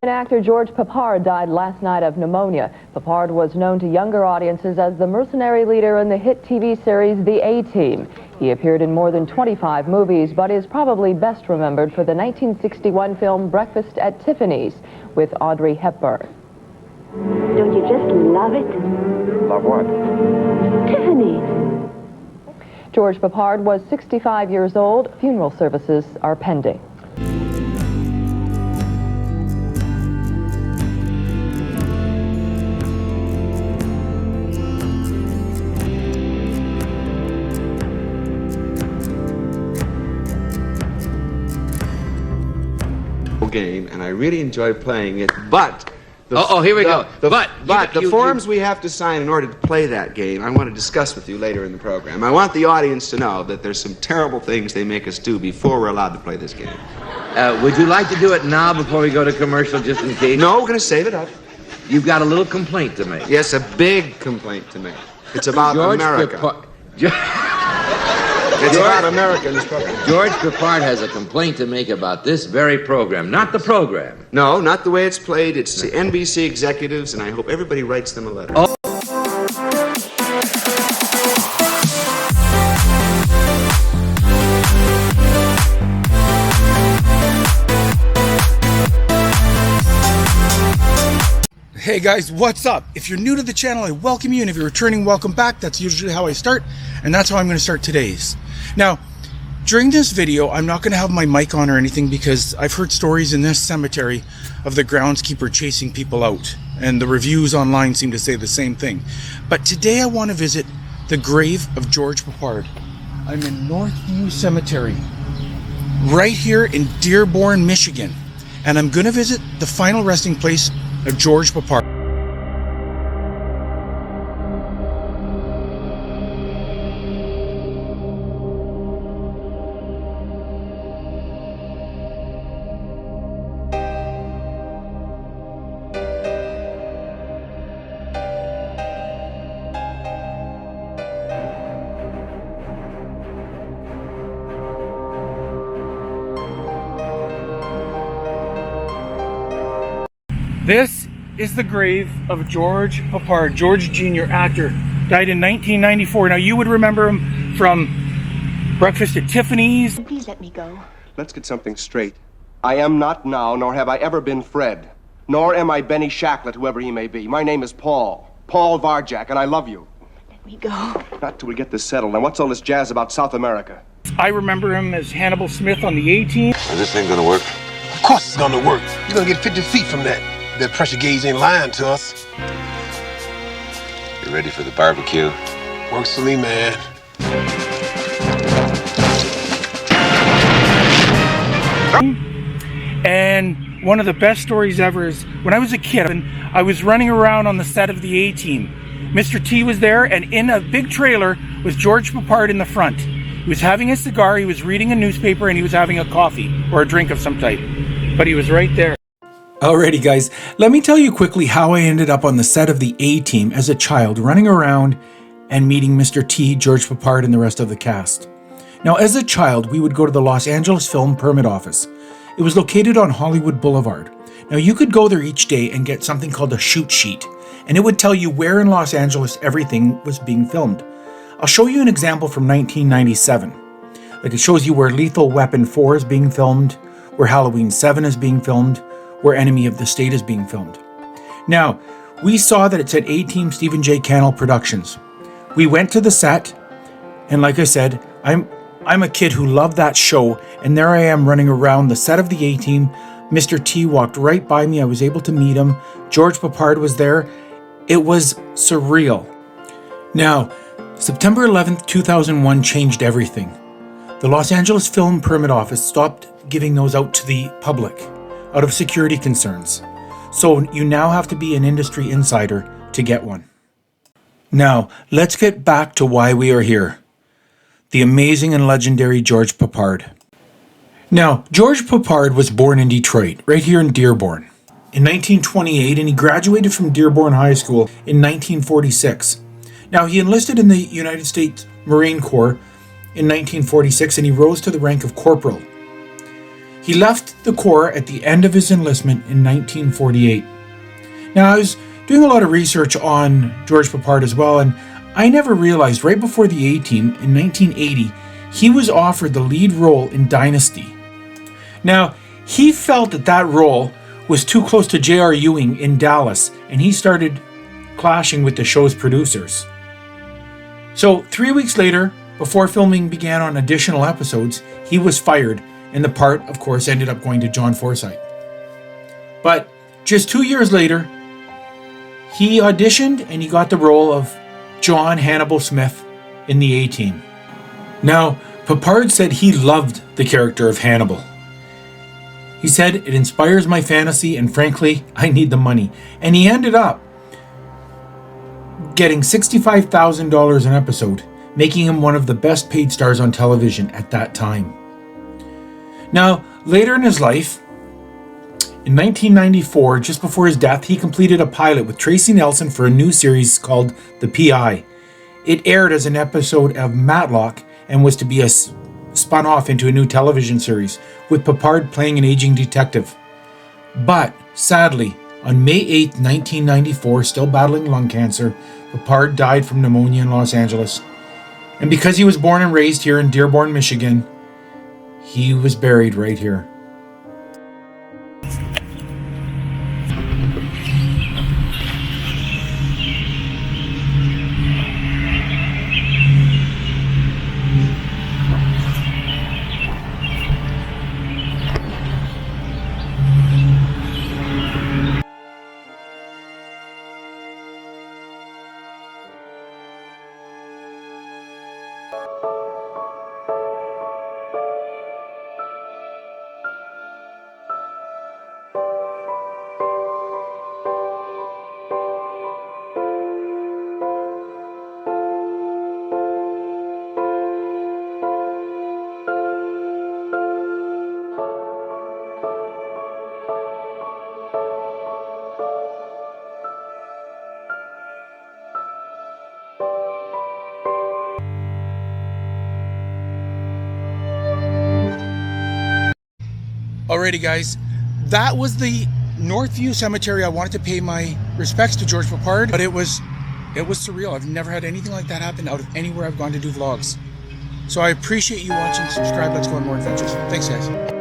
Actor George Peppard died last night of pneumonia. Peppard was known to younger audiences as the mercenary leader in the hit TV series The A-Team. He appeared in more than 25 movies, but is probably best remembered for the 1961 film Breakfast at Tiffany's with Audrey Hepburn. Don't you just love it? Love what? Tiffany. George Peppard was 65 years old. Funeral services are pending. Game, and I really enjoy playing it, but here we go. But the forms we have to sign in order to play that game, I want to discuss with you later in the program. I want the audience to know that there's some terrible things they make us do before we're allowed to play this game. Would you like to do it now before we go to commercial, just in case? No, we're going to save it up. You've got a little complaint to make. Yes, a big complaint to make. It's about America. It's about America in this program. George Peppard has a complaint to make about this very program, not the program. No, not the way it's played. It's the NBC executives, and I hope everybody writes them a letter. Oh. Hey guys, what's up? If you're new to the channel, I welcome you, and if you're returning, welcome back. That's usually how I start, and that's how I'm going to start today's. Now, during this video, I'm not going to have my mic on or anything because I've heard stories in this cemetery of the groundskeeper chasing people out, and the reviews online seem to say the same thing. But today I want to visit the grave of George Peppard. I'm in Northview Cemetery, right here in Dearborn, Michigan, and I'm going to visit the final resting place of George Peppard. This is the grave of George Peppard, George Jr., actor, died in 1994. Now you would remember him from Breakfast at Tiffany's. Please let me go. Let's get something straight. I am not now, nor have I ever been Fred. Nor am I Benny Shacklet, whoever he may be. My name is Paul Varjak, and I love you. Let me go. Not till we get this settled. Now what's all this jazz about South America? I remember him as Hannibal Smith on the Ateam. Is this thing gonna work? Of course it's gonna work. You're gonna get 50 feet from that. That pressure gauge ain't lying to us. You ready for the barbecue? Works for me, man. And one of the best stories ever is when I was a kid and I was running around on the set of the A-Team. Mr. T was there, and in a big trailer was George Peppard in the front. He was having a cigar, he was reading a newspaper, and he was having a coffee or a drink of some type. But he was right there. Alrighty guys, let me tell you quickly how I ended up on the set of the A-Team as a child, running around and meeting Mr. T, George Peppard, and the rest of the cast. Now as a child, we would go to the Los Angeles Film Permit Office. It was located on Hollywood Boulevard. Now you could go there each day and get something called a shoot sheet, and it would tell you where in Los Angeles everything was being filmed. I'll show you an example from 1997. Like it shows you where Lethal Weapon 4 is being filmed, where Halloween 7 is being filmed, where Enemy of the State is being filmed. Now, we saw that it said A-Team Stephen J. Cannell Productions. We went to the set, and like I said, I'm a kid who loved that show, and there I am running around the set of the A-Team. Mr. T walked right by me. I was able to meet him. George Peppard was there. It was surreal. Now, September 11th, 2001 changed everything. The Los Angeles Film Permit Office stopped giving those out to the public out of security concerns. So you now have to be an industry insider to get one. Now, let's get back to why we are here. The amazing and legendary George Peppard. Now, George Peppard was born in Detroit, right here in Dearborn, in 1928, and he graduated from Dearborn High School in 1946. Now, he enlisted in the United States Marine Corps in 1946, and he rose to the rank of corporal. He left the Corps at the end of his enlistment in 1948. Now, I was doing a lot of research on George Peppard as well, and I never realized right before the Ateam in 1980, he was offered the lead role in Dynasty. Now, he felt that that role was too close to J.R. Ewing in Dallas, and he started clashing with the show's producers. So 3 weeks later, before filming began on additional episodes, he was fired, and the part, of course, ended up going to John Forsythe. But just 2 years later, he auditioned and he got the role of John Hannibal Smith in the A-Team. Now, Peppard said he loved the character of Hannibal. He said, "It inspires my fantasy, and frankly, I need the money." And he ended up getting $65,000 an episode, making him one of the best paid stars on television at that time. Now, later in his life, in 1994, just before his death, he completed a pilot with Tracy Nelson for a new series called The P.I. It aired as an episode of Matlock and was to be spun off into a new television series, with Peppard playing an aging detective. But, sadly, on May 8, 1994, still battling lung cancer, Peppard died from pneumonia in Los Angeles. And because he was born and raised here in Dearborn, Michigan, he was buried right here. Alrighty guys, that was the Northview Cemetery. I wanted to pay my respects to George Peppard, but it was surreal. I've never had anything like that happen out of anywhere I've gone to do vlogs. So I appreciate you watching. Subscribe. Let's go on more adventures. Thanks guys.